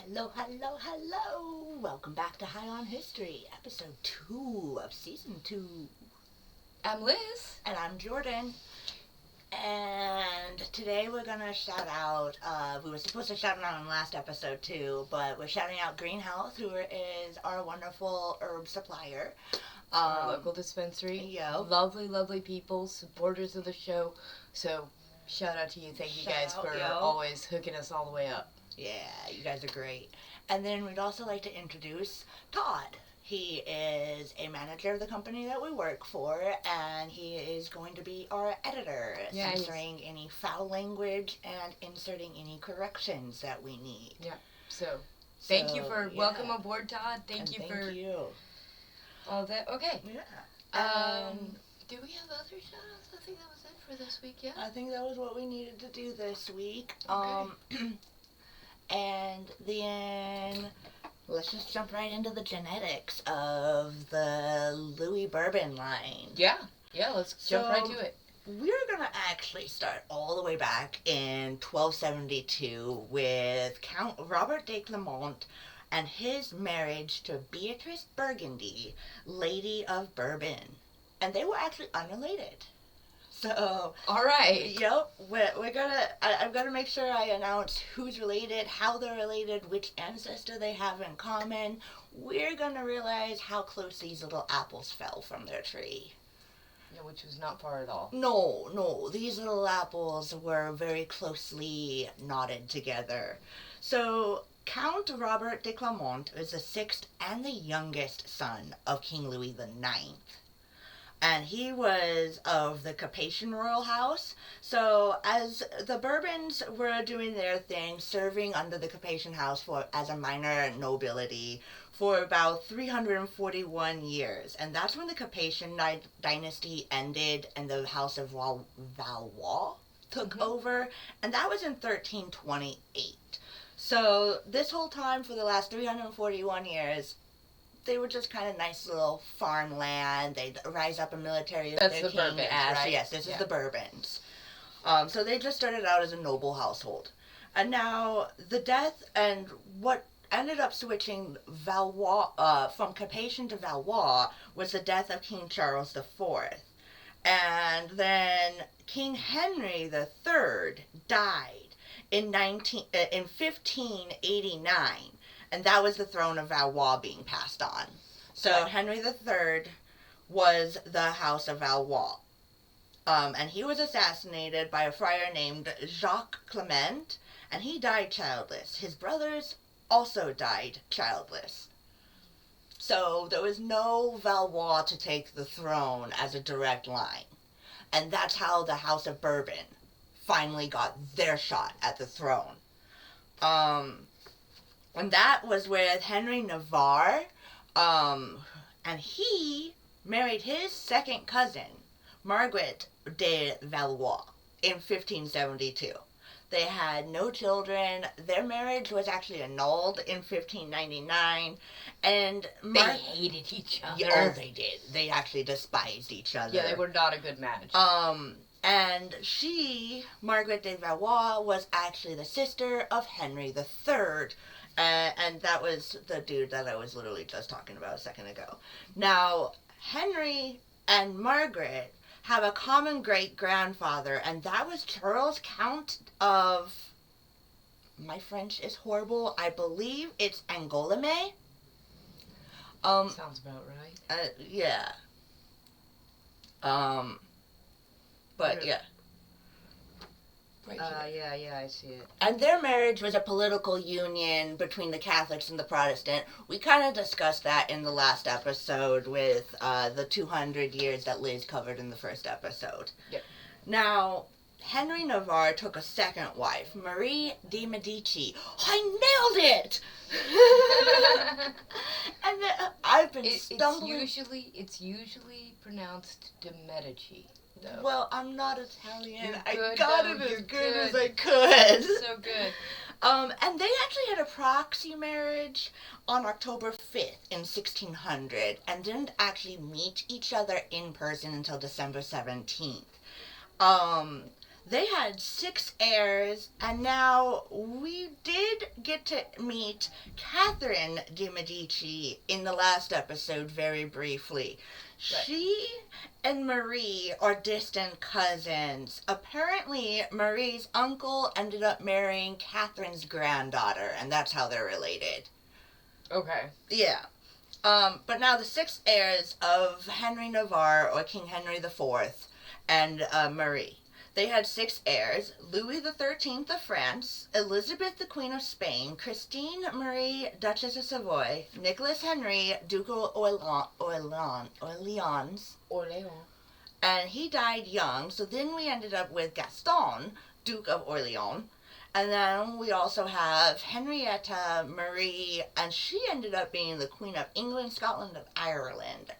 Hello, hello, hello! Welcome back to High on History, episode 2 of season 2. I'm Liz. And I'm Jordan. And today we're gonna shout out, we were supposed to shout out in the last episode too, but we're shouting out Green Health, who is our wonderful herb supplier. Our local dispensary. Yeah. Lovely, lovely people, supporters of the show. So, shout out to you. Thank you guys for always hooking us all the way up. Yeah, you guys are great. And then we'd also like to introduce Todd. He is a manager of the company that we work for, and he is going to be our editor, censoring any foul language and inserting any corrections that we need. Yeah. So thank you for welcome aboard, Todd. Thank you for all that. Okay. Yeah. Do we have other shout-outs? I think that was it for this week, yeah? I think that was what we needed to do this week. Okay. And then let's just jump right into the genetics of the Louis Bourbon line. Yeah, let's jump right to it. We're going to actually start all the way back in 1272 with Count Robert de Clermont and his marriage to Beatrice Burgundy, Lady of Bourbon. And they were actually unrelated. So, all right. Yep, I've got to make sure I announce who's related, how they're related, which ancestor they have in common. We're going to realize how close these little apples fell from their tree. Yeah, which was not far at all. No, these little apples were very closely knotted together. So, Count Robert de Clermont is the sixth and the youngest son of King Louis IX. And he was of the Capetian royal house. So as the Bourbons were doing their thing, serving under the Capetian house as a minor nobility for about 341 years. And that's when the Capetian dynasty ended and the house of Valois took over. And that was in 1328. So this whole time, for the last 341 years, they were just kind of nice little farmland. They'd rise up a military. That's the Bourbons, right? Yes, this is the Bourbons. So they just started out as a noble household. And now the death and what ended up switching Valois, from Capetian to Valois was the death of King Charles IV. And then King Henry III died in 1589. And that was the throne of Valois being passed on. So Henry III was the House of Valois. And he was assassinated by a friar named Jacques Clement, and he died childless. His brothers also died childless. So there was no Valois to take the throne as a direct line. And that's how the House of Bourbon finally got their shot at the throne. And that was with Henry Navarre, and he married his second cousin, Margaret de Valois, in 1572. They had no children. Their marriage was actually annulled in 1599, and they hated each other. Oh, they did. They actually despised each other. Yeah, they were not a good match. And she, Margaret de Valois, was actually the sister of Henry III. And that was the dude that I was literally just talking about a second ago. Now, Henry and Margaret have a common great-grandfather, and that was Charles, Count of... My French is horrible. I believe it's Angoulême. Sounds about right. Yeah. But, yeah. Right yeah, I see it. And their marriage was a political union between the Catholics and the Protestant. We kind of discussed that in the last episode with the 200 years that Liz covered in the first episode. Yep. Now, Henry Navarre took a second wife, Marie de Medici. I nailed it! And then, I've been stumbling... It's usually pronounced de Medici. Though. Well, I'm not Italian. I got it as good as I could. So good. And they actually had a proxy marriage on October 5th in 1600 and didn't actually meet each other in person until December 17th. They had 6 heirs, and now we did get to meet Catherine de' Medici in the last episode very briefly. Right. She and Marie are distant cousins. Apparently, Marie's uncle ended up marrying Catherine's granddaughter, and that's how they're related. Okay. Yeah. But now the 6 heirs of Henry Navarre, or King Henry IV, and Marie. They had 6 heirs: Louis XIII of France, Elizabeth the Queen of Spain, Christine Marie Duchess of Savoy, Nicholas Henry Duke of Orleans, and he died young. So then we ended up with Gaston, Duke of Orleans, and then we also have Henrietta Marie, and she ended up being the Queen of England, Scotland, and Ireland.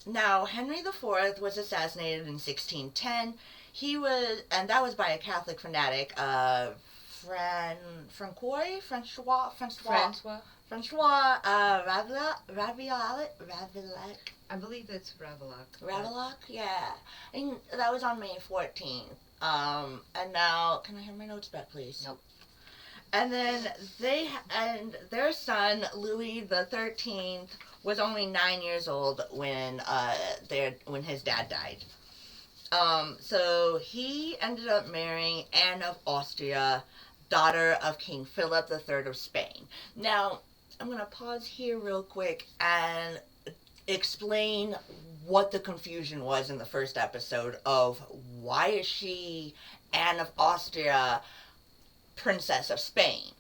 Now, Henry IV was assassinated in 1610. And that was by a Catholic fanatic, Francois Ravaillac. I believe it's Ravaillac. Ravaillac, yeah. And that was on May 14th. And now, can I have my notes back, please? Nope. And then their son, Louis XIII, was only 9 years old when his dad died. So he ended up marrying Anne of Austria, daughter of King Philip III of Spain. Now, I'm going to pause here real quick and explain what the confusion was in the first episode of why is she Anne of Austria, Princess of Spain.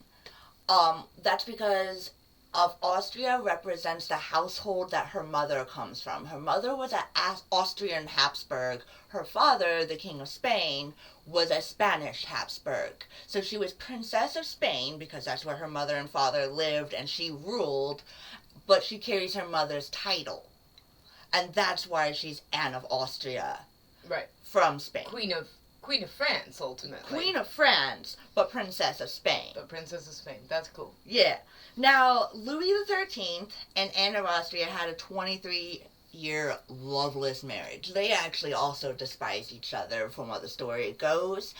That's because of Austria represents the household that her mother comes from. Her mother was an Austrian Habsburg. Her father, the King of Spain, was a Spanish Habsburg. So she was Princess of Spain because that's where her mother and father lived and she ruled, but she carries her mother's title. And that's why she's Anne of Austria. Right. From Spain. Queen of France, ultimately. Queen of France, but Princess of Spain. But Princess of Spain. That's cool. Yeah. Now, Louis XIII and Anne of Austria had a 23-year loveless marriage. They actually also despised each other, from what the story goes.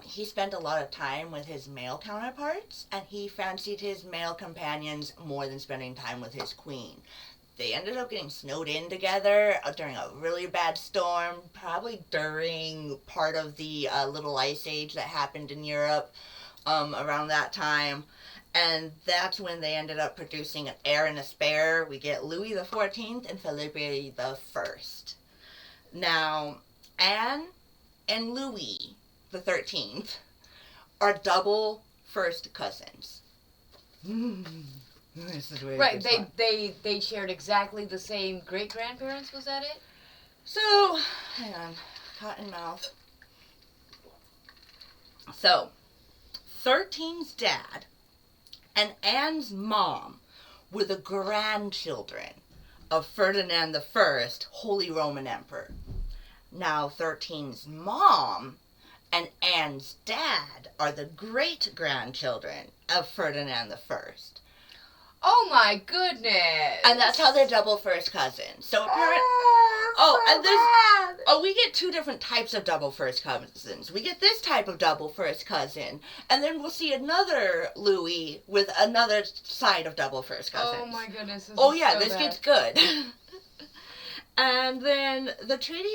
He spent a lot of time with his male counterparts, and he fancied his male companions more than spending time with his queen. They ended up getting snowed in together during a really bad storm, probably during part of the little ice age that happened in Europe around that time. And that's when they ended up producing an heir and a spare. We get Louis XIV and Philippe I. Now, Anne and Louis XIII are double first cousins. Right, they shared exactly the same great-grandparents, was that it? So, hang on, cotton mouth. So, 13's dad and Anne's mom were the grandchildren of Ferdinand I, Holy Roman Emperor. Now, 13's mom and Anne's dad are the great-grandchildren of Ferdinand I. Oh my goodness! And that's how they're double first cousins. So we get 2 different types of double first cousins. We get this type of double first cousin, and then we'll see another Louis with another side of double first cousins. Oh my goodness! This gets good. And then the Treaty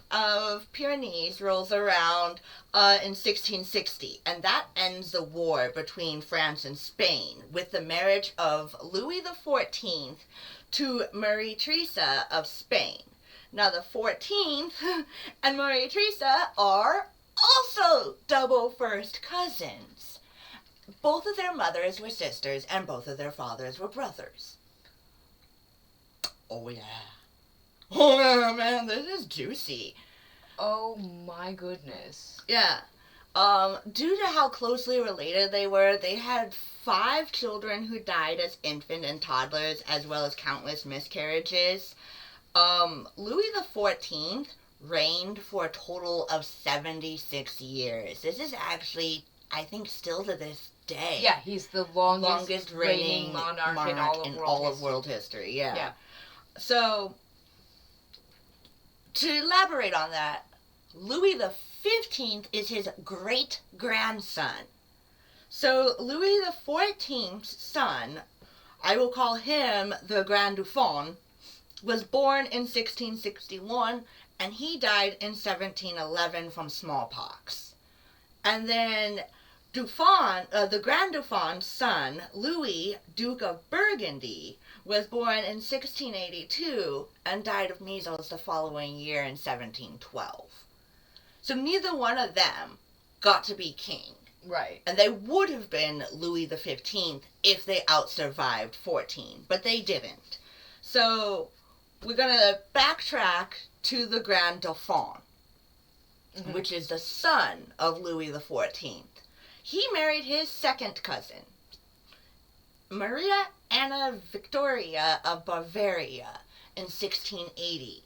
of Pyrenees rolls around in 1660, and that ends the war between France and Spain with the marriage of Louis XIV to Marie Theresa of Spain. Now, the 14th and Marie Theresa are also double first cousins. Both of their mothers were sisters, and both of their fathers were brothers. Oh, yeah. Oh, man, this is juicy. Oh, my goodness. Yeah. Due to how closely related they were, they had 5 children who died as infant and toddlers, as well as countless miscarriages. Louis XIV reigned for a total of 76 years. This is actually, I think, still to this day. Yeah, he's the longest reigning monarch in all of world history. Yeah. So, to elaborate on that, Louis the 15th is his great-grandson. So Louis the 14th's son, I will call him the Grand Dauphin, was born in 1661, and he died in 1711 from smallpox. And then the Grand Dauphin's son, Louis, Duke of Burgundy, was born in 1682 and died of measles the following year in 1712. So neither one of them got to be king. Right. And they would have been Louis the 15th if they outsurvived 14, but they didn't. So we're going to backtrack to the Grand Dauphin, which is the son of Louis the 14th. He married his second cousin, Maria Anna Victoria of Bavaria, in 1680.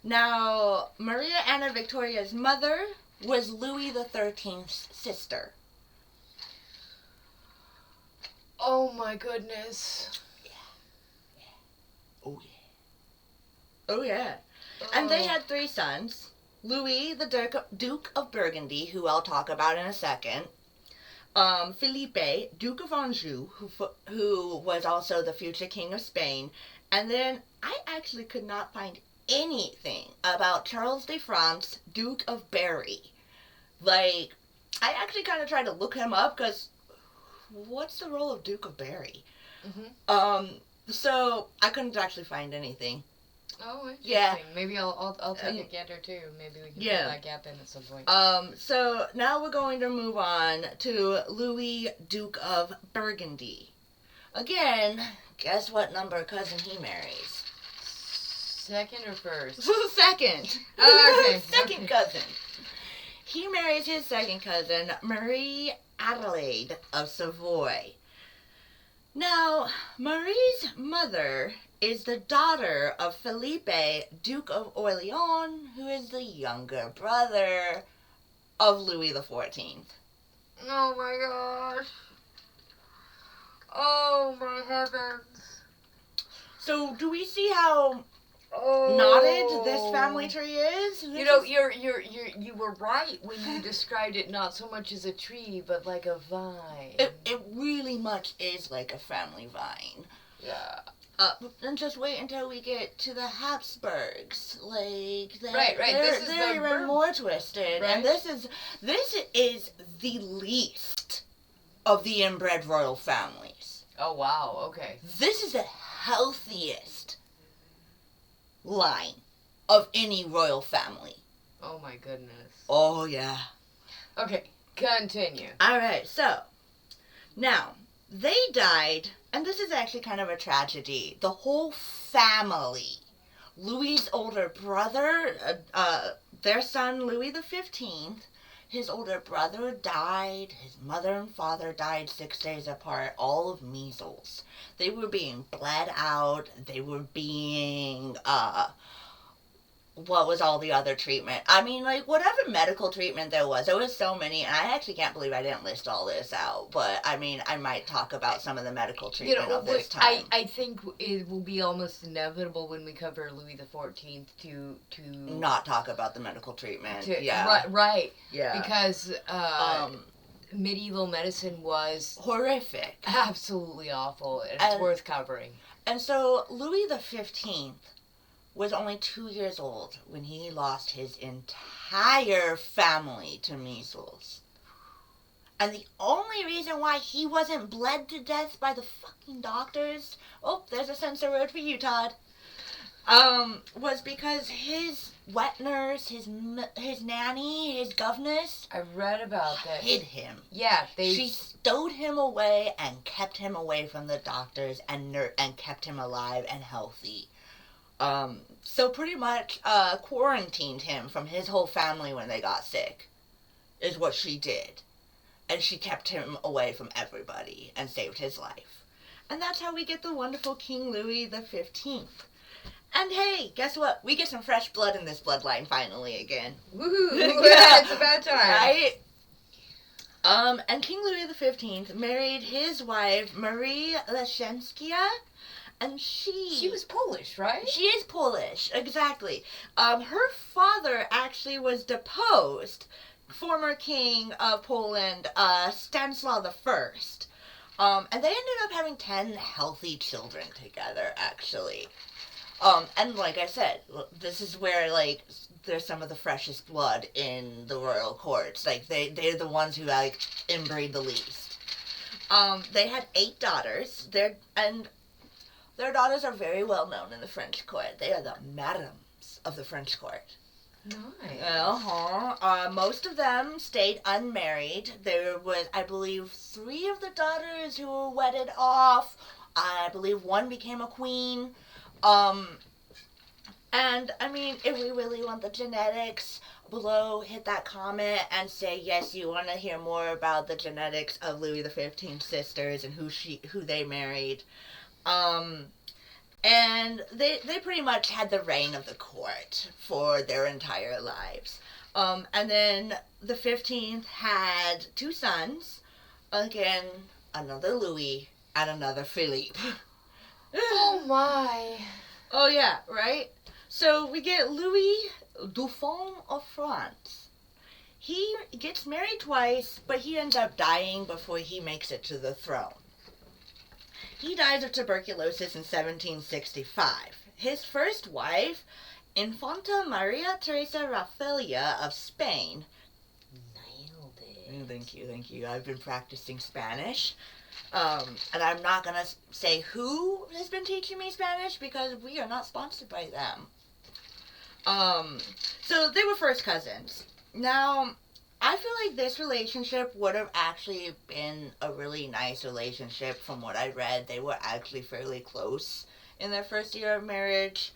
Now, Maria Anna Victoria's mother was Louis the 13th's sister. Oh my goodness. Yeah. Oh yeah. Oh yeah. And they had 3 sons. Louis, the Duke of Burgundy, who I'll talk about in a second. Philippe, Duke of Anjou, who was also the future King of Spain. And then I actually could not find anything about Charles de France, Duke of Berry. Like, I actually kind of tried to look him up, because what's the role of Duke of Berry? So I couldn't actually find anything. Oh, interesting. Yeah. Maybe I'll take a gander too. Maybe we can fill that gap in at some point. So now we're going to move on to Louis, Duke of Burgundy. Again, guess what number cousin he marries? Second or first? Second. Oh, okay. Second cousin. He marries his second cousin, Marie Adelaide of Savoy. Now, Marie's mother is the daughter of Philippe, Duke of Orleans, who is the younger brother of Louis the 14th. Oh my gosh. Oh my heavens. So, do we see how knotted this family tree is? You know, you were right when you described it not so much as a tree, but like a vine. It really much is like a family vine. Yeah. And just wait until we get to the Habsburgs. Like, right. They're even more twisted. Right? And this is the least of the inbred royal families. Oh wow. Okay. This is the healthiest line of any royal family. Oh my goodness. Oh yeah. Okay, continue. Alright, so now they died, and this is actually kind of a tragedy. The whole family, Louis's older brother, their son Louis the 15th, his older brother died, his mother and father died 6 days apart, all of measles. They were being bled out, they were being, what was all the other treatment? I mean, like, whatever medical treatment there was so many, and I actually can't believe I didn't list all this out, but, I mean, I might talk about some of the medical treatment of this time. I think it will be almost inevitable when we cover Louis the 14th to not talk about the medical treatment. Right. Yeah. Because, medieval medicine was horrific. Absolutely awful, and it's worth covering. And so, Louis the 15th was only 2 years old when he lost his entire family to measles. And the only reason why he wasn't bled to death by the fucking doctors, oh, there's a censor word for you, Todd, was because his wet nurse, his nanny, his governess, I read about that. Hid him. Yeah, she stowed him away and kept him away from the doctors and kept him alive and healthy. So pretty much quarantined him from his whole family when they got sick, is what she did. And she kept him away from everybody and saved his life. And that's how we get the wonderful King Louis the 15th. And hey, guess what? We get some fresh blood in this bloodline finally again. Woohoo! Yeah, it's about time. Right? And King Louis the 15th married his wife, Marie Lechenskaya, And she was Polish, right? She is Polish, exactly. Her father actually was deposed, former king of Poland, Stanislaw the First. And they ended up having 10 healthy children together, actually. And like I said, this is where, like, there's some of the freshest blood in the royal courts. Like, they're the ones who, like, inbreed the least. They had 8 daughters. Their daughters are very well known in the French court. They are the madams of the French court. Nice. Most of them stayed unmarried. There was, I believe, 3 of the daughters who were wedded off. I believe 1 became a queen. And, I mean, if we really want the genetics, below, hit that comment and say, yes, you want to hear more about the genetics of Louis XV's sisters and who they married. And they pretty much had the reign of the court for their entire lives. And then the 15th had 2 sons. Again, another Louis and another Philippe. Oh my. Oh yeah, right? So we get Louis Dauphin of France. He gets married twice, but he ends up dying before he makes it to the throne. He dies of tuberculosis in 1765. His first wife, Infanta Maria Teresa Rafaela of Spain. Nailed it. Thank you. I've been practicing Spanish. And I'm not going to say who has been teaching me Spanish because we are not sponsored by them. So they were first cousins. Now, I feel like this relationship would have actually been a really nice relationship. From what I read, they were actually fairly close in their first year of marriage.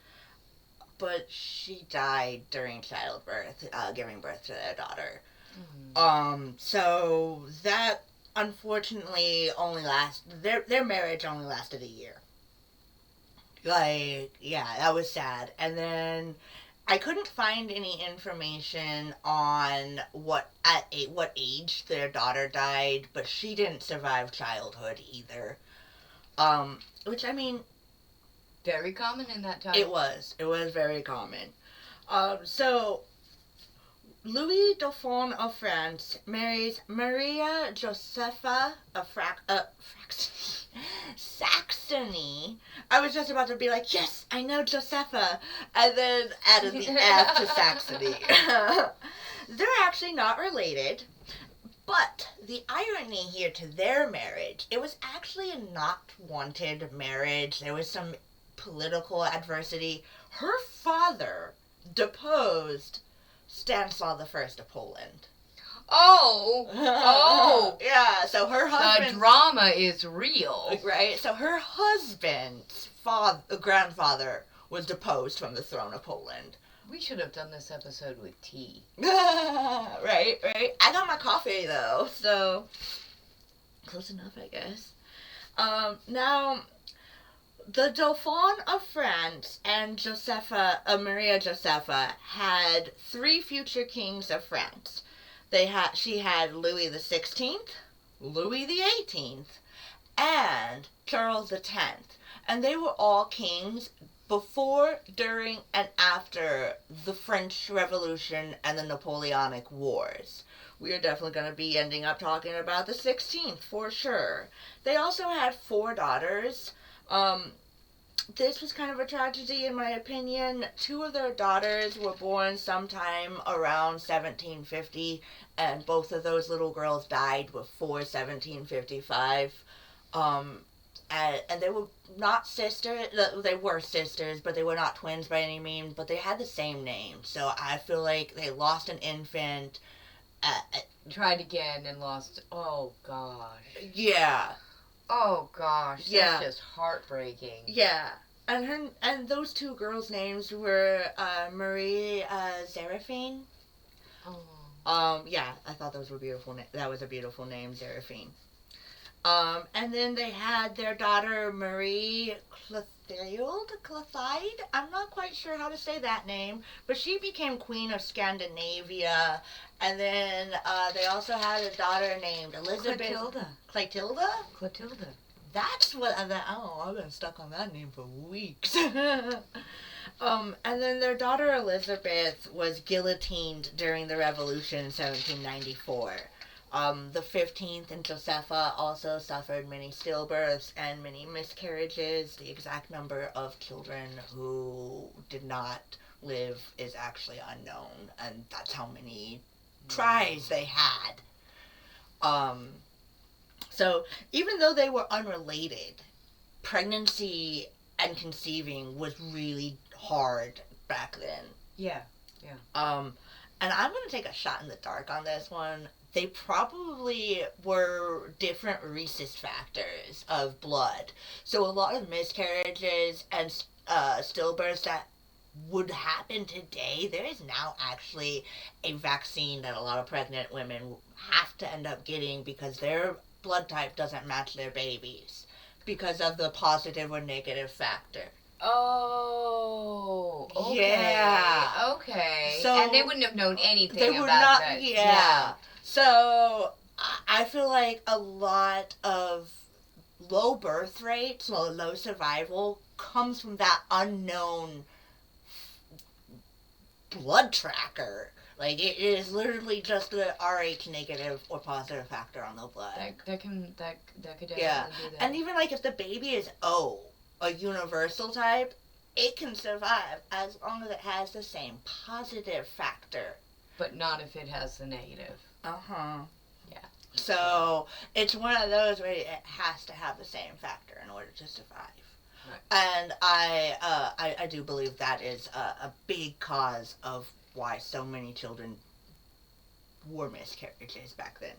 But she died during childbirth, giving birth to their daughter. Mm-hmm. So that unfortunately their marriage only lasted a year. Like, yeah, that was sad. And then I couldn't find any information on what age their daughter died, but she didn't survive childhood either. Which, I mean, very common in that time. It was very common. So Louis Dauphin of France marries Maria Josepha of Saxony. I was just about to be like, yes, I know Josepha, and then added the F to Saxony. They're actually not related, but the irony here to their marriage, it was actually a not wanted marriage. There was some political adversity. Her father deposed Stanislaw the First of Poland. Oh! Yeah, so her husband... The drama is real. Right? So her husband's grandfather was deposed from the throne of Poland. We should have done this episode with tea. Right. I got my coffee, though, so... Close enough, I guess. Now... The Dauphin of France and Maria Josepha had 3 future kings of France. She had Louis XVI, Louis XVIII, and Charles X. And they were all kings before, during, and after the French Revolution and the Napoleonic Wars. We are definitely going to be ending up talking about the 16th for sure. They also had 4 daughters. This was kind of a tragedy in my opinion. 2 of their daughters were born sometime around 1750, and both of those little girls died before 1755. And they were not sisters. They were sisters, but they were not twins by any means, but they had the same name. So I feel like they lost an infant. Tried again and lost. Oh, gosh. Yeah. Oh gosh, that's just heartbreaking. Yeah, and those 2 girls' names were Marie Seraphine. Oh. Yeah, I thought those were beautiful. That was a beautiful name, Seraphine. And then they had their daughter Marie Clothilde. I'm not quite sure how to say that name, but she became Queen of Scandinavia. And then they also had a daughter named Elizabeth. Clotilda. Clotilda? Clotilda. That's what I've been stuck on that name for weeks. And then their daughter Elizabeth was guillotined during the Revolution in 1794. The 15th and Josepha also suffered many stillbirths and many miscarriages. The exact number of children who did not live is actually unknown, and that's how many tries they had. So even though they were unrelated, pregnancy and conceiving was really hard back then. Yeah. And I'm going to take a shot in the dark on this one. They probably were different rhesus factors of blood. So a lot of miscarriages and stillbirths that would happen today, there is now actually a vaccine that a lot of pregnant women have to end up getting because their blood type doesn't match their babies because of the positive or negative factor. Oh, okay. Yeah. Okay. So and they wouldn't have known anything they would about not, that. Yeah. So I feel like a lot of low birth rates, low survival comes from that unknown blood tracker. Like, it is literally just the Rh negative or positive factor on the blood. That could definitely Yeah. do that. And even, like, if the baby is O, a universal type, it can survive as long as it has the same positive factor. But not if it has the negative. Uh-huh. Yeah. So, it's one of those where it has to have the same factor in order to survive. Right. And I do believe that is a big cause of why so many children were miscarriages back then.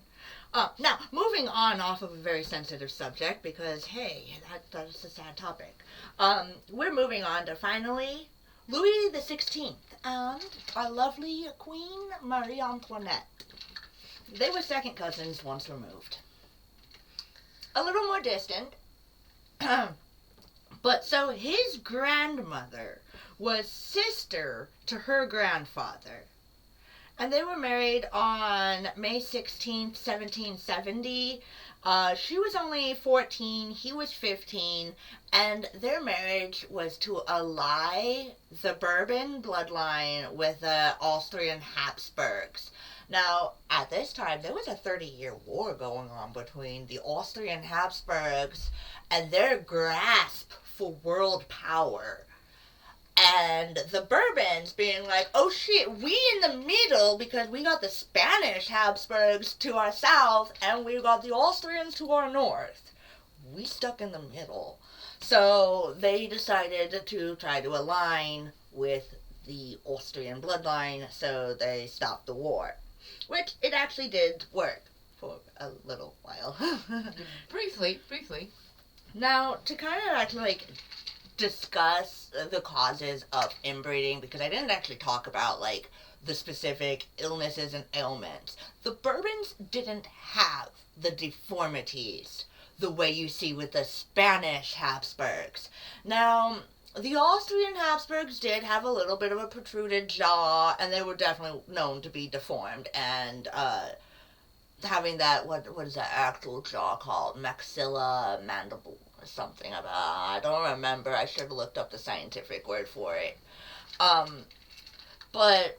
Now, moving on off of a very sensitive subject, because, hey, that's a sad topic. We're moving on to, finally, Louis the 16th and our lovely Queen Marie Antoinette. They were second cousins once removed. A little more distant. But so his grandmother was sister to her grandfather. And they were married on May 16th, 1770. She was only 14, he was 15, and their marriage was to ally the Bourbon bloodline with the Austrian Habsburgs. Now, at this time, there was a 30-year war going on between the Austrian Habsburgs and their grasp for world power. And the Bourbons being like, oh shit, we in the middle because we got the Spanish Habsburgs to our south and we got the Austrians to our north. We stuck in the middle. So they decided to try to align with the Austrian bloodline, so they stopped the war. Which it actually did work for a little while. Briefly. Now, to kind of actually discuss the causes of inbreeding, because I didn't actually talk about the specific illnesses and ailments. The Bourbons didn't have the deformities the way you see with the Spanish Habsburgs. Now, the Austrian Habsburgs did have a little bit of a protruded jaw, and they were definitely known to be deformed, and having that, what is that actual jaw called? Maxilla mandible or something. I don't remember. I should have looked up the scientific word for it. But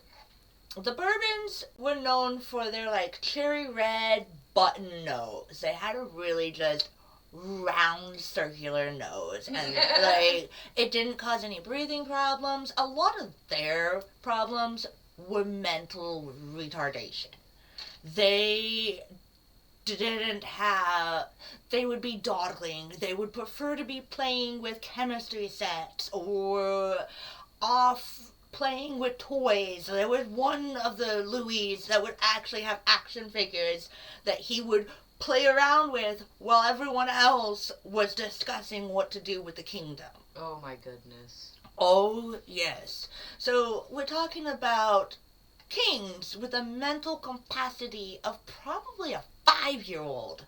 the Bourbons were known for their cherry red button nose. They had a really just round circular nose, and it didn't cause any breathing problems. A lot of their problems were mental retardation. They would be dawdling. They would prefer to be playing with chemistry sets or off playing with toys. There was one of the Louis that would actually have action figures that he would play around with while everyone else was discussing what to do with the kingdom. Oh my goodness. Oh, yes. So we're talking about kings with a mental capacity of probably a 5-year-old.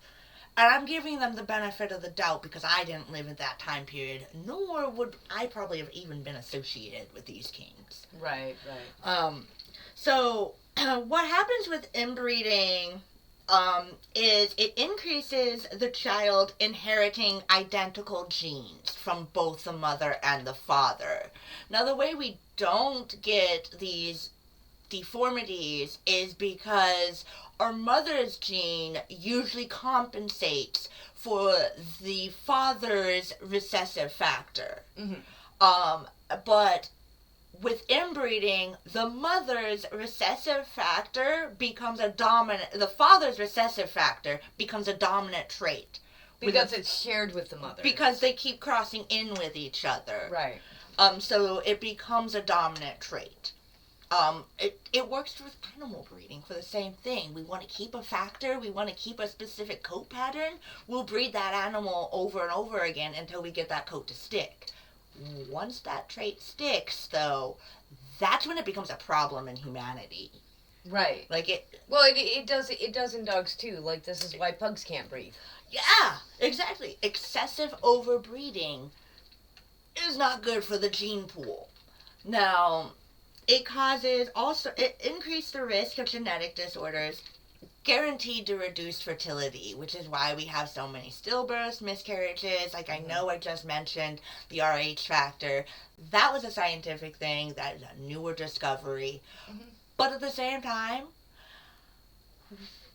And I'm giving them the benefit of the doubt because I didn't live in that time period, nor would I probably have even been associated with these kings. Right. So what happens with inbreeding is it increases the child inheriting identical genes from both the mother and the father. Now, the way we don't get these deformities is because our mother's gene usually compensates for the father's recessive factor. But with inbreeding, the mother's recessive factor becomes a dominant, the father's recessive factor becomes a dominant trait. Because it's shared with the mother. Because they keep crossing in with each other. Right. So it becomes a dominant trait. It works with animal breeding for the same thing. We want to keep a factor, we want to keep a specific coat pattern, we'll breed that animal over and over again until we get that coat to stick. Once that trait sticks, though, that's when it becomes a problem in humanity. Right. Like it. Well, it does in dogs too. Like, this is why pugs can't breathe. Yeah, exactly. Excessive overbreeding is not good for the gene pool. Now, it increases the risk of genetic disorders, guaranteed to reduce fertility, which is why we have so many stillbirths, miscarriages. Like, I know I just mentioned the Rh factor. That was a scientific thing. That is a newer discovery. But at the same time,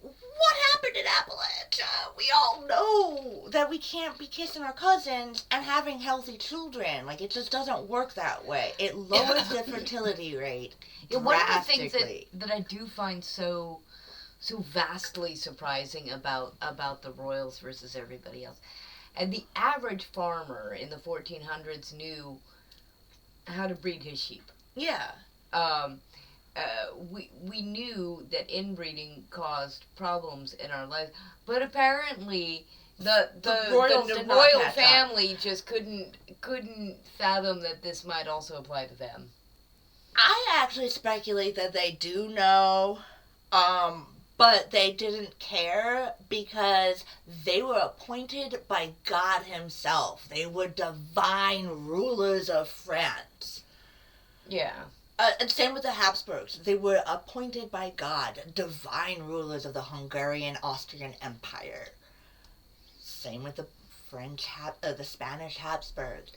what happened in Appalachia? We all know that we can't be kissing our cousins and having healthy children. Like, it just doesn't work that way. It lowers the fertility rate drastically. One of the things that I do find so vastly surprising about the royals versus everybody else. And the average farmer in the 1400s knew how to breed his sheep. Yeah. We knew that inbreeding caused problems in our lives, but apparently the royal family just couldn't fathom that this might also apply to them. I actually speculate that they do know, but they didn't care because they were appointed by God himself. They were divine rulers of France. Yeah. And same with the Habsburgs. They were appointed by God, divine rulers of the Hungarian-Austrian Empire. Same with the the Spanish Habsburgs.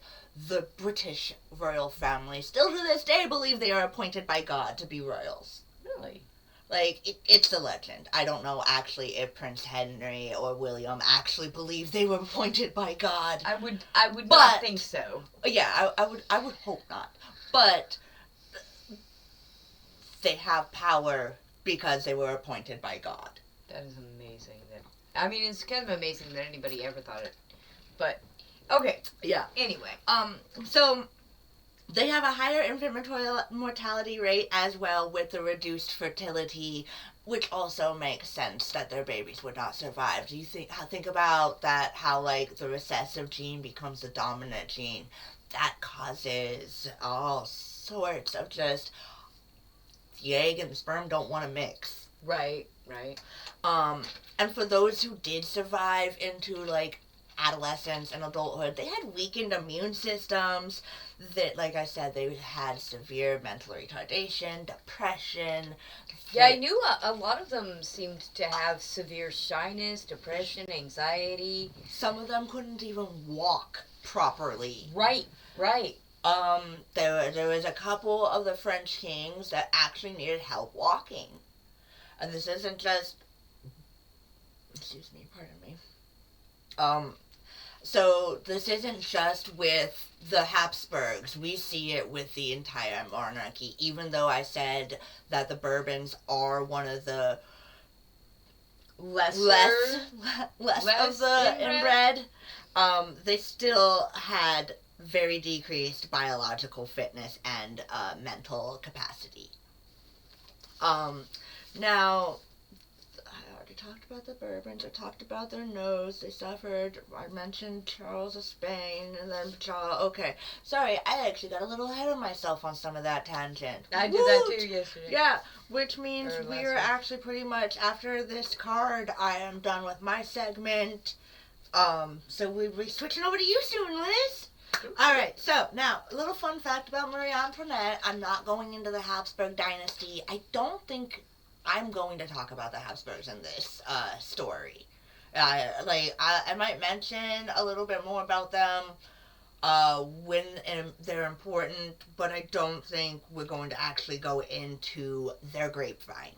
The British royal family still to this day believe they are appointed by God to be royals. Really? Like, it's a legend. I don't know actually if Prince Henry or William actually believe they were appointed by God. I would not think so. Yeah, I would hope not. But they have power because they were appointed by God. That is amazing. It's kind of amazing that anybody ever thought it. But, okay. Yeah. Anyway. So they have a higher infant mortality rate as well with the reduced fertility, which also makes sense that their babies would not survive. Do you think about that, how, like, the recessive gene becomes the dominant gene? That causes all sorts of just, the egg and the sperm don't want to mix. Right. And for those who did survive into, like, adolescence and adulthood, they had weakened immune systems that, like I said, they had severe mental retardation, depression. Yeah, I knew a lot of them seemed to have severe shyness, depression, anxiety. Some of them couldn't even walk properly. Right. There was a couple of the French kings that actually needed help walking. And this isn't just... Excuse me, pardon me. So this isn't just with the Habsburgs. We see it with the entire monarchy. Even though I said that the Bourbons are one of the less of the inbred, they still had very decreased biological fitness and mental capacity. Now, I already talked about the Bourbons. I talked about their nose. They suffered. I mentioned Charles of Spain and then Charles. Okay, sorry. I actually got a little ahead of myself on some of that tangent. I did that too yesterday. Yeah, which means we are actually pretty much, after this card, I am done with my segment. So we'll be switching over to you soon, Liz. Alright, so now, a little fun fact about Marie Antoinette. I'm not going into the Habsburg dynasty. I don't think I'm going to talk about the Habsburgs in this story. I might mention a little bit more about them when they're important, but I don't think we're going to actually go into their grapevine.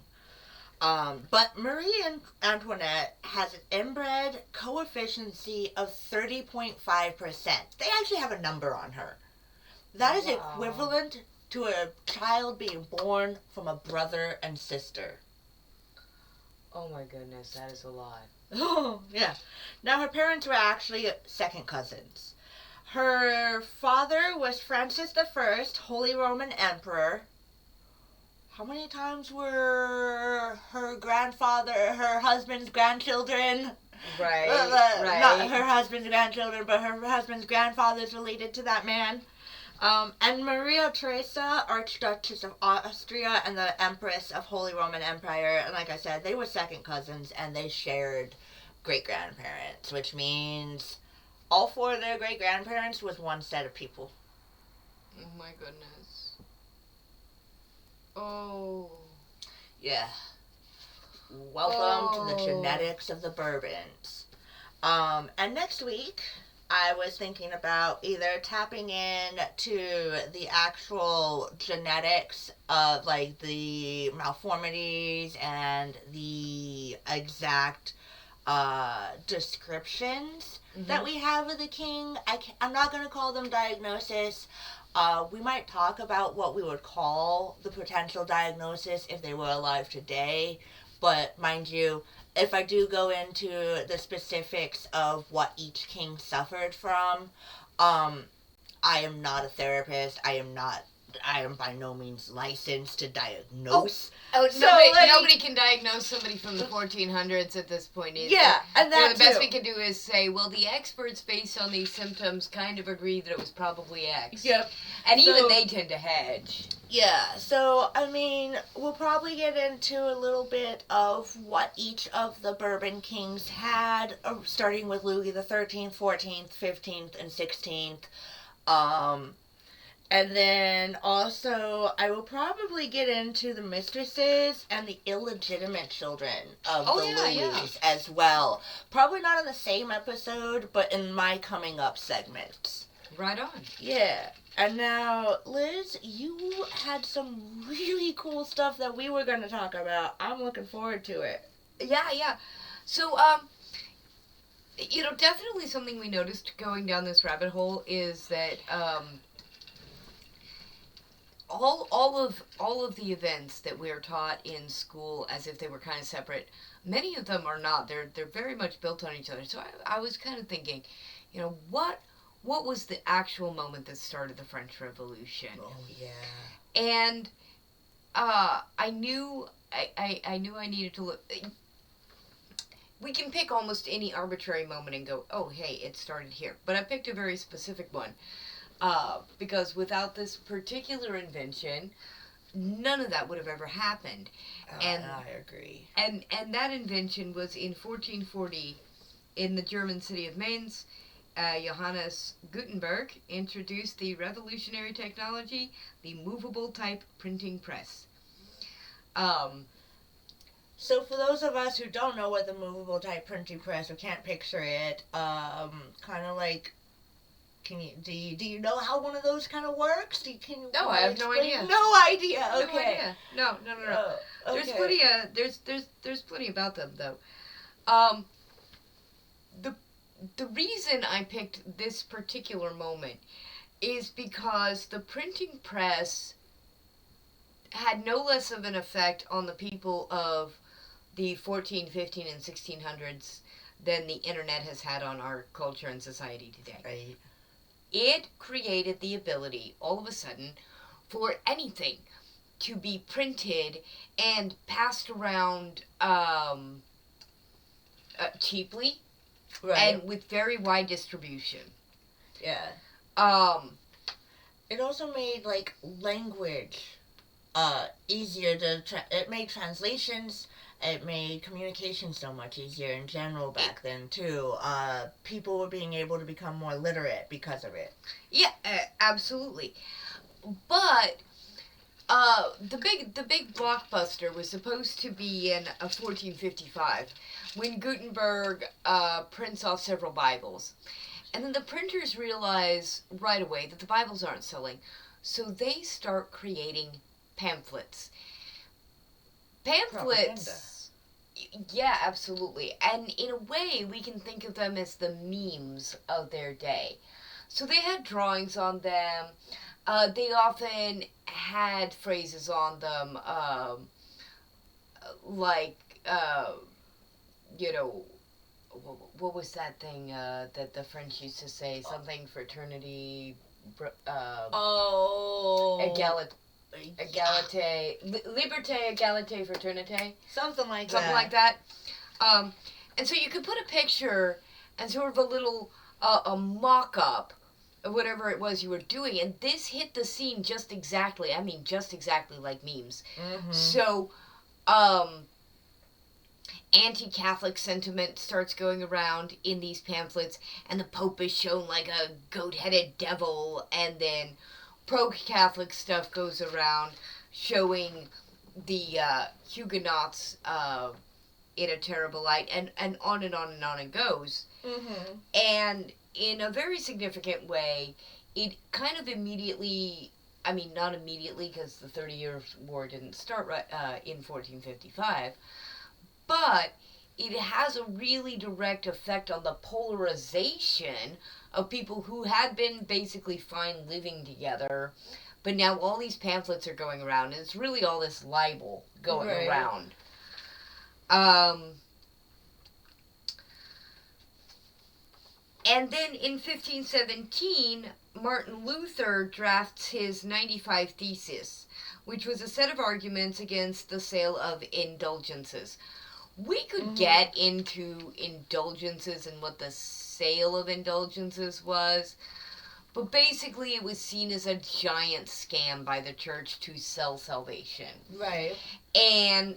But Marie Antoinette has an inbred coefficient of 30.5%. They actually have a number on her. That is equivalent to a child being born from a brother and sister. Oh my goodness, that is a lot. Oh, yeah. Now, her parents were actually second cousins. Her father was Francis I, Holy Roman Emperor. How many times were her husband's grandchildren? Right, right. Not her husband's grandchildren, but her husband's grandfather's related to that man. And Maria Theresa, Archduchess of Austria, and the Empress of Holy Roman Empire. And like I said, they were second cousins, and they shared great-grandparents, which means all four of their great-grandparents was one set of people. Oh my goodness. Oh. Yeah. Welcome to the genetics of the Bourbons. And next week, I was thinking about either tapping in to the actual genetics of like the malformities and the exact descriptions that we have of the king. I'm not going to call them diagnosis. We might talk about what we would call the potential diagnosis if they were alive today. But mind you, if I do go into the specifics of what each king suffered from, I am not a therapist. I am by no means licensed to diagnose. Nobody can diagnose somebody from the 1400s at this point either. Yeah, and that's the best we can do is say, well, the experts based on these symptoms kind of agree that it was probably X. Yep. And even they tend to hedge. Yeah, so, I mean, we'll probably get into a little bit of what each of the Bourbon kings had, starting with Louis the 13th, 14th, 15th, and 16th. And then also, I will probably get into the mistresses and the illegitimate children of the Louis as well. Probably not in the same episode, but in my coming up segments. Right on. Yeah. And now, Liz, you had some really cool stuff that we were going to talk about. I'm looking forward to it. Yeah. So, definitely something we noticed going down this rabbit hole is that, all of the events that we're taught in school as if they were kind of separate, many of them are not. They're very much built on each other. So I was kind of thinking, what was the actual moment that started the French Revolution? Oh yeah. And I knew I needed to look. We can pick almost any arbitrary moment and go, oh hey, it started here. But I picked a very specific one. Because without this particular invention, none of that would have ever happened. And I agree. And that invention was in 1440 in the German city of Mainz. Johannes Gutenberg introduced the revolutionary technology, the movable type printing press. So for those of us who don't know what the movable type printing press or can't picture it, kind of like, do you know how one of those kind of works? No, I have no idea. No idea. Okay. No idea. No. Okay. There's plenty about them though. The reason I picked this particular moment is because the printing press had no less of an effect on the people of the 14, 15, and 1600s than the internet has had on our culture and society today. Right. It created the ability, all of a sudden, for anything to be printed and passed around cheaply, right, and with very wide distribution. Yeah. It also made like language easier to. It made translations. It made communication so much easier in general back then, too. People were being able to become more literate because of it. Yeah, absolutely. But The big blockbuster was supposed to be in 1455 when Gutenberg prints off several Bibles. And then the printers realize right away that the Bibles aren't selling. So they start creating pamphlets. Pamphlets. Yeah, absolutely. And in a way, we can think of them as the memes of their day. So they had drawings on them. They often had phrases on them, like, you know, what was that thing that the French used to say? Something fraternity, Oh. Egalite, liberté, égalité, fraternité. Something like Something that. like that. And so you could put a picture and sort of a little, a mock-up of whatever it was you were doing. And this hit the scene just exactly. I mean, just exactly like memes. Mm-hmm. So, anti-Catholic sentiment starts going around in these pamphlets, and the Pope is shown like a goat-headed devil, and then pro-Catholic stuff goes around showing the Huguenots in a terrible light, and on and on and on it goes. Mm-hmm. And in a very significant way, it kind of immediately, I mean, not immediately because the 30 Years' War didn't start in 1455, but it has a really direct effect on the polarization of people who had been basically fine living together, but now all these pamphlets are going around, and it's really all this libel going around. And then in 1517, Martin Luther drafts his 95 Theses, which was a set of arguments against the sale of indulgences. We could get into indulgences and what the sale of indulgences was, but basically it was seen as a giant scam by the church to sell salvation. Right. And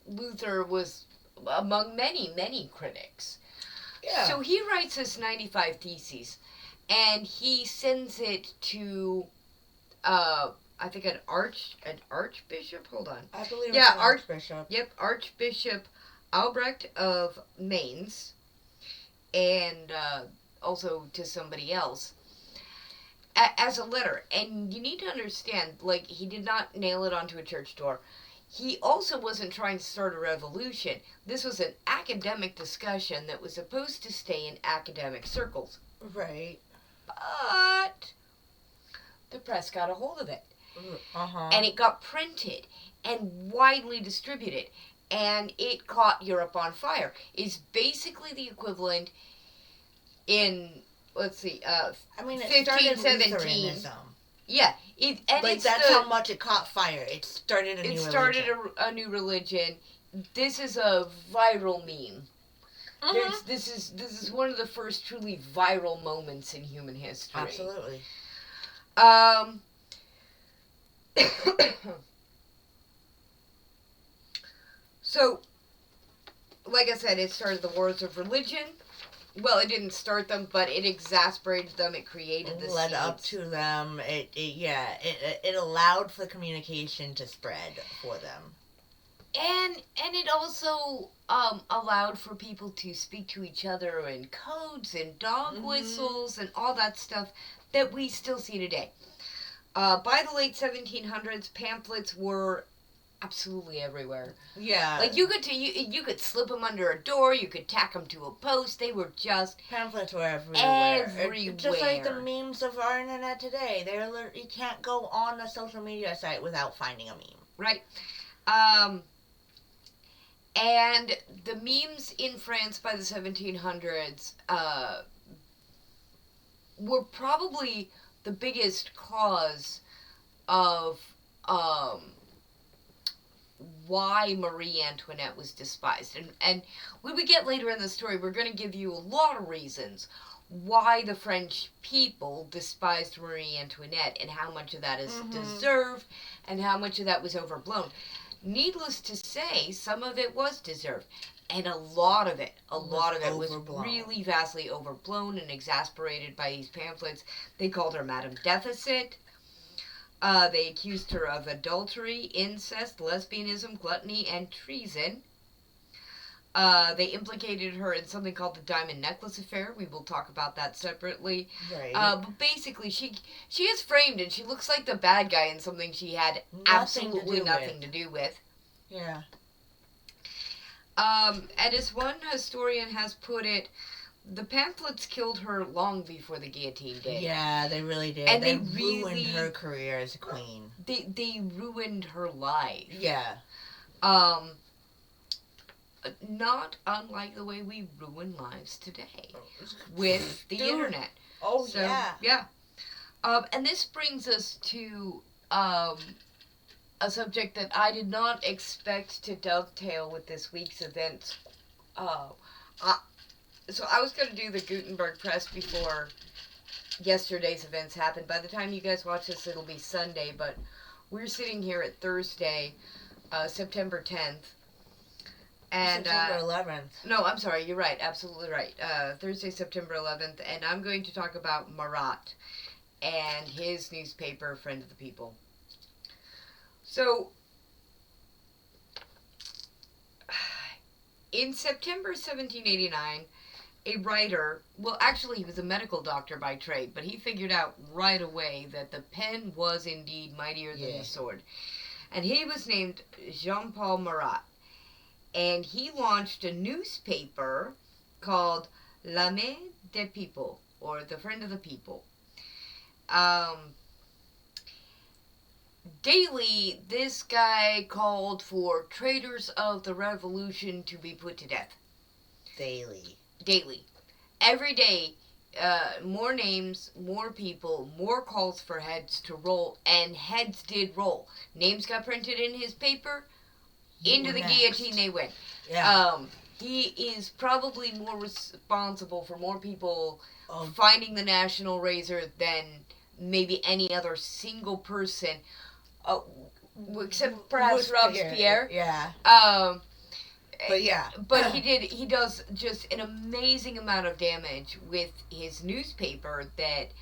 Luther was among many, many critics. Yeah. So he writes his 95 Theses, and he sends it to, I think an archbishop. Hold on. I believe it's an archbishop. Yep, Archbishop Albrecht of Mainz, and also to somebody else as a letter. And you need to understand, like, he did not nail it onto a church door. He also wasn't trying to start a revolution. This was an academic discussion that was supposed to stay in academic circles. Right. But the press got a hold of it. Uh-huh. And it got printed and widely distributed. And it caught Europe on fire. It's basically the equivalent in, let's see, I mean, it 1517. started Lutheranism. Yeah. That's how much it caught fire. It started a new religion. It started a new religion. This is a viral meme. This is one of the first truly viral moments in human history. Absolutely. So, like I said, it started the wars of religion. Well, it didn't start them, but it exasperated them. It created the led seeds. up to them. It allowed for communication to spread for them. And it also allowed for people to speak to each other in codes and dog whistles and all that stuff that we still see today. By the late 1700s, pamphlets were absolutely everywhere. Yeah. Like, you could slip them under a door, you could tack them to a post, they were just... Pamphlets were everywhere. Everywhere. Just like the memes of our internet today. You can't go on a social media site without finding a meme. Right. And the memes in France by the 1700s were probably the biggest cause of why Marie Antoinette was despised. And when we get later in the story, we're going to give you a lot of reasons why the French people despised Marie Antoinette and how much of that is deserved and how much of that was overblown. Needless to say, some of it was deserved. And a lot of it was really vastly overblown and exasperated by these pamphlets. They called her Madame Deficit. They accused her of adultery, incest, lesbianism, gluttony, and treason. They implicated her in something called the Diamond Necklace Affair. We will talk about that separately. Right. But basically, she is framed, and she looks like the bad guy in something she had absolutely nothing to do with. Yeah. And as one historian has put it, the pamphlets killed her long before the guillotine did. Yeah, they really did. And they ruined her career as a queen. They ruined her life. Yeah. Not unlike the way we ruin lives today with the internet. Oh, so, yeah. Yeah. And this brings us to a subject that I did not expect to dovetail with this week's events. So I was going to do the Gutenberg Press before yesterday's events happened. By the time you guys watch this, it'll be Sunday, but we're sitting here at Thursday, September 10th. And, September 11th. No, I'm sorry, you're right, absolutely right. Thursday, September 11th, and I'm going to talk about Marat and his newspaper, Friend of the People. So, in September 1789, a writer, well, actually he was a medical doctor by trade, but he figured out right away that the pen was indeed mightier than the sword. And he was named Jean-Paul Marat. And he launched a newspaper called L'Ami des People, or The Friend of the People. Daily, this guy called for traitors of the revolution to be put to death. Daily. Every day, more names, more people, more calls for heads to roll, and heads did roll. Names got printed in his paper. Into the guillotine they went. Yeah. He is probably more responsible for more people finding the national razor than maybe any other single person, except perhaps Robespierre. Yeah. But yeah. But he does just an amazing amount of damage with his newspaper that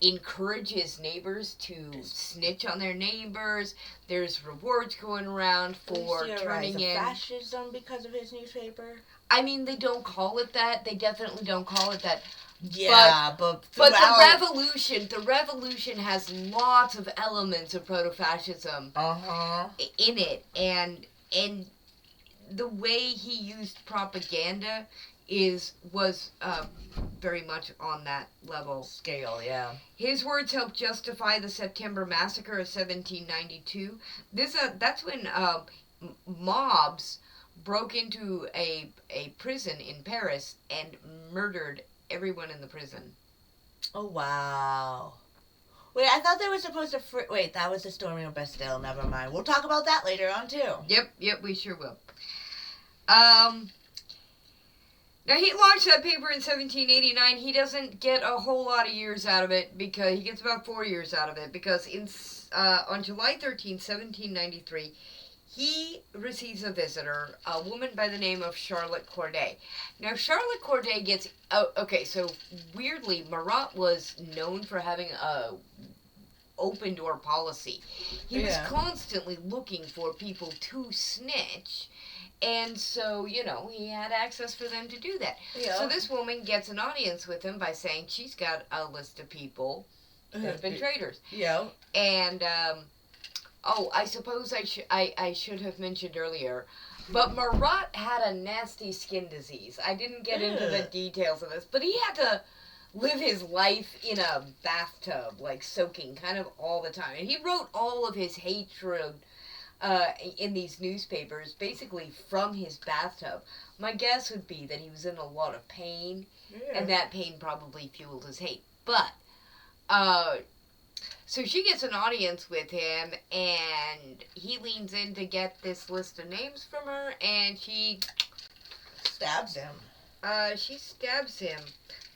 encourages neighbors to snitch on their neighbors. There's rewards going around for turning in fascism because of his newspaper. I mean, they don't call it that. They definitely don't call it that. Yeah, but the revolution has lots of elements of proto-fascism in it, and the way he used propaganda was very much on that level. Scale, yeah. His words helped justify the September Massacre of 1792. That's when mobs broke into a prison in Paris and murdered everyone in the prison. Oh, wow. Wait, I thought they were supposed to... Wait, that was the storming of Bastille. Never mind. We'll talk about that later on, too. Yep, we sure will. Now, he launched that paper in 1789. He doesn't get a whole lot of years out of it, because he gets about 4 years out of it, because on July 13, 1793, he receives a visitor, a woman by the name of Charlotte Corday. Now, Charlotte Corday gets... okay, so weirdly, Marat was known for having a open door policy. He was constantly looking for people to snitch. And so, he had access for them to do that. Yeah. So this woman gets an audience with him by saying she's got a list of people that have been traitors. Yeah. And, I suppose I should have mentioned earlier, but Marat had a nasty skin disease. I didn't get into the details of this, but he had to live his life in a bathtub, like soaking kind of all the time. And he wrote all of his hatred in these newspapers, basically from his bathtub. My guess would be that he was in a lot of pain, and that pain probably fueled his hate. But, so she gets an audience with him, and he leans in to get this list of names from her, and she stabs him. She stabs him.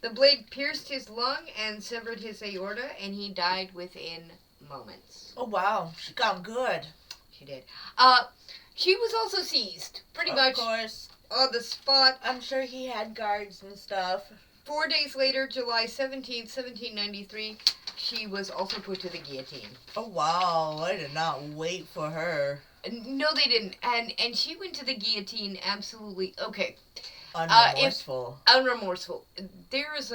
The blade pierced his lung and severed his aorta, and he died within moments. Oh, wow. She got him good. She did. She was also seized, pretty much. Of course. On the spot. I'm sure he had guards and stuff. 4 days later, July 17th, 1793, she was also put to the guillotine. Oh, wow. I did not wait for her. No, they didn't. And she went to the guillotine absolutely, okay. Unremorseful. Unremorseful. There is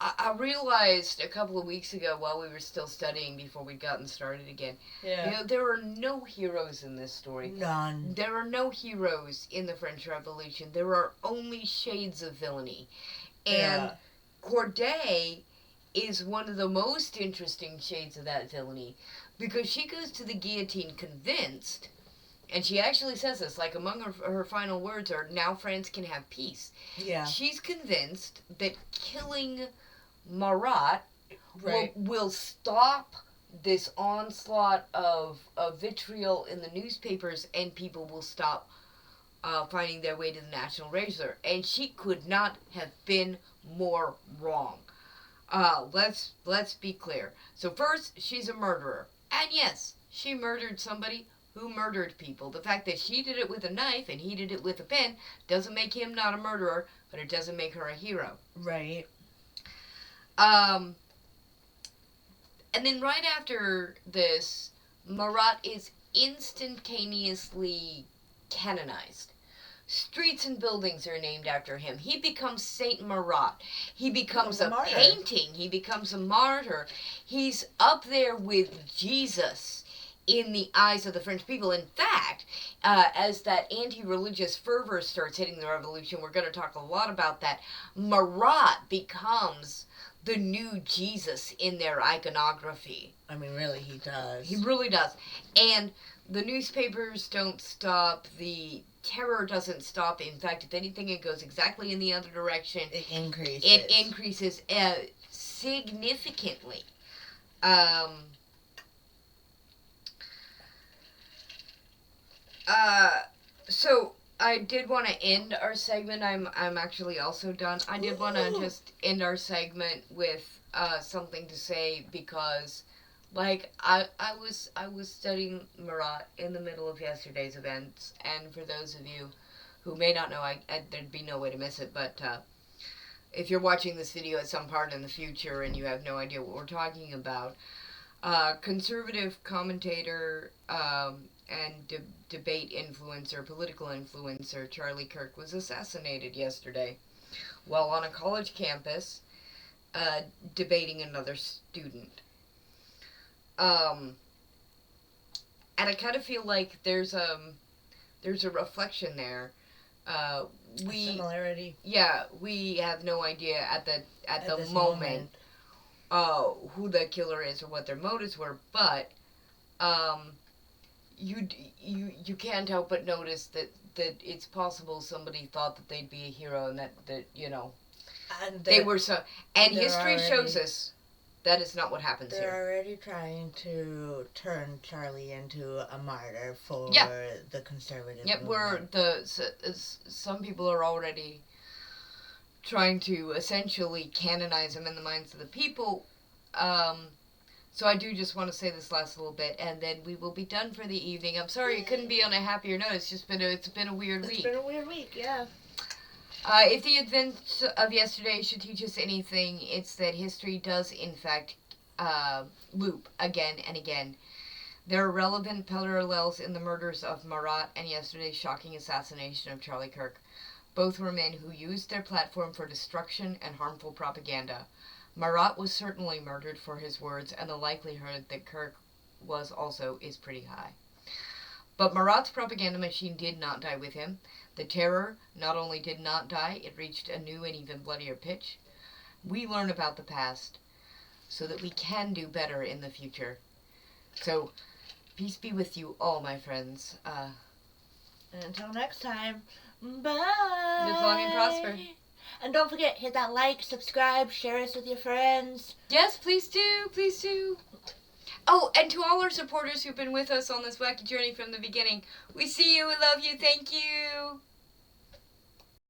I realized a couple of weeks ago while we were still studying before we'd gotten started again. Yeah. You know, there are no heroes in this story. None. There are no heroes in the French Revolution. There are only shades of villainy. And Corday is one of the most interesting shades of that villainy because she goes to the guillotine convinced, and she actually says this, like among her final words are, now France can have peace. Yeah. She's convinced that killing Marat will stop this onslaught of vitriol in the newspapers, and people will stop finding their way to the National Register. And she could not have been more wrong. Let's be clear. So first, she's a murderer. And yes, she murdered somebody who murdered people. The fact that she did it with a knife and he did it with a pen doesn't make him not a murderer, but it doesn't make her a hero. Right. And then right after this, Marat is instantaneously canonized. Streets and buildings are named after him. He becomes Saint Marat. He becomes a painting. He becomes a martyr. He's up there with Jesus in the eyes of the French people. In fact, as that anti-religious fervor starts hitting the revolution, we're going to talk a lot about that. Marat becomes the new Jesus in their iconography. I mean, really, he does. He really does. And the newspapers don't stop. The terror doesn't stop. In fact, if anything, it goes exactly in the other direction. It increases. It increases significantly. So I did want to end our segment. I'm actually also done. I did want to just end our segment with something to say because, like, I was studying Marat in the middle of yesterday's events, and for those of you who may not know, there'd be no way to miss it, but if you're watching this video at some part in the future and you have no idea what we're talking about, conservative commentator and debate influencer, political influencer, Charlie Kirk was assassinated yesterday while on a college campus debating another student. And I kind of feel like there's a reflection there. A similarity. Yeah, we have no idea at the moment who the killer is or what their motives were, but you can't help but notice that it's possible somebody thought that they'd be a hero and that you know, And they were so. And history shows us that is not what happens they're here. They're already trying to turn Charlie into a martyr for the conservative movement. Some people are already trying to essentially canonize him in the minds of the people. So I do just want to say this last little bit, and then we will be done for the evening. I'm sorry it couldn't be on a happier note. It's been a weird week. It's been a weird week, yeah. If the events of yesterday should teach us anything, it's that history does, in fact, loop again and again. There are relevant parallels in the murders of Marat and yesterday's shocking assassination of Charlie Kirk. Both were men who used their platform for destruction and harmful propaganda. Marat was certainly murdered for his words, and the likelihood that Kirk was also is pretty high. But Marat's propaganda machine did not die with him. The terror not only did not die, it reached a new and even bloodier pitch. We learn about the past so that we can do better in the future. So, peace be with you all, my friends. And until next time, bye! Live long and prosper. And don't forget, hit that like, subscribe, share us with your friends. Yes, please do, please do. Oh, and to all our supporters who've been with us on this wacky journey from the beginning, we see you, we love you, thank you.